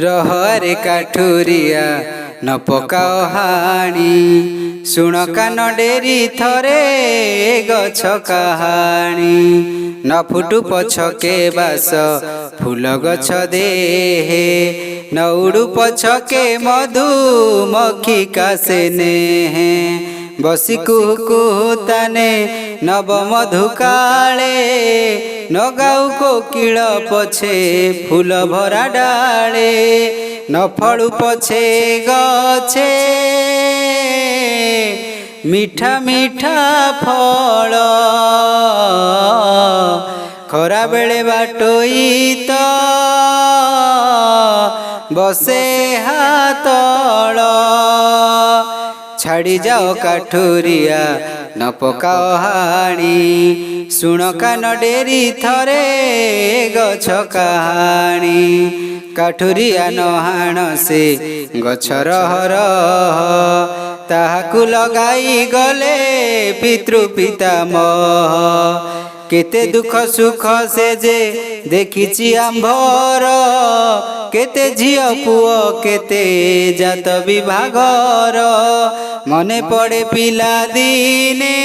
रहरे काठुरिया न पकाओ हाणी शुण कान डेरी थरे गछ कहानी न फुटु पछके बास फूल गछ देहे न उड़ु पछके मधु मक्खी कासे नेहे बसी कुहु कुहु ताने नव मधु काले न गाऊ कोकिल पछे फूल भरा डाले न फलु पछे गछे मीठा मीठा फल खरा बेले बाटोई तो बसे हातल छाड़ी जाओ काठुरिया न पकाओ हाणी शुण कान डेरी थरे गछ कहानी काठुरिया न हाण से गछर हरह ताहाकु लगाई गले पितृ पितामह केते दुख सुख से जे देखिछि आंभर केते झियो पुओ केते जात विभागर मने पड़े पिला दिने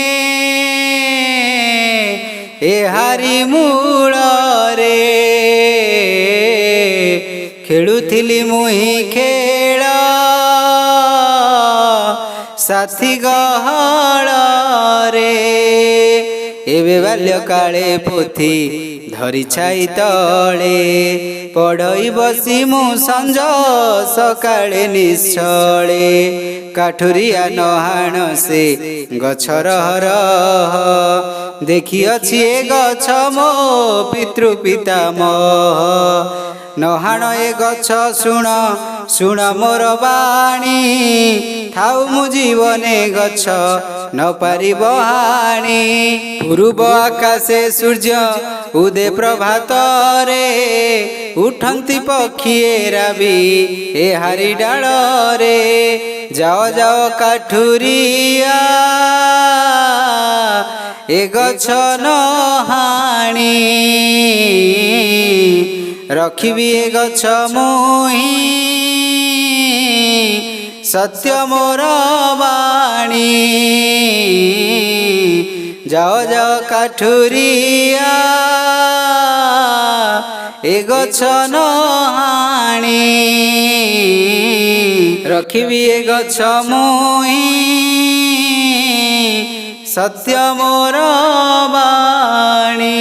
ए हारी मूल रे खेलुथिली मुही खेल साथी गहल रे एबे बाल्य काले पोथी धरी छाई तले पढ़ई बसी मु संज सकाळे निश्चले काठुरिया नहाण से गछर हरह देखिअछि ए गछ मो पितृ पितामह नहाण ए गछ शुण शुण मोर बाणी थाउ मु जीवने गछ न पारिब हाणी पूर्व आकाशे सूर्य उदे प्रभात रे उठंती पक्षीए राबी ए हारी डाल रे जाओ जाओ काठुरिया ए गछ न हाणी रखिबी ए गछ मुही सत्य मोर बाणी जाओ जाओ काठुरिया ए गछ न हाणी रखिबी ए गछ मुही सत्य मोर बाणी।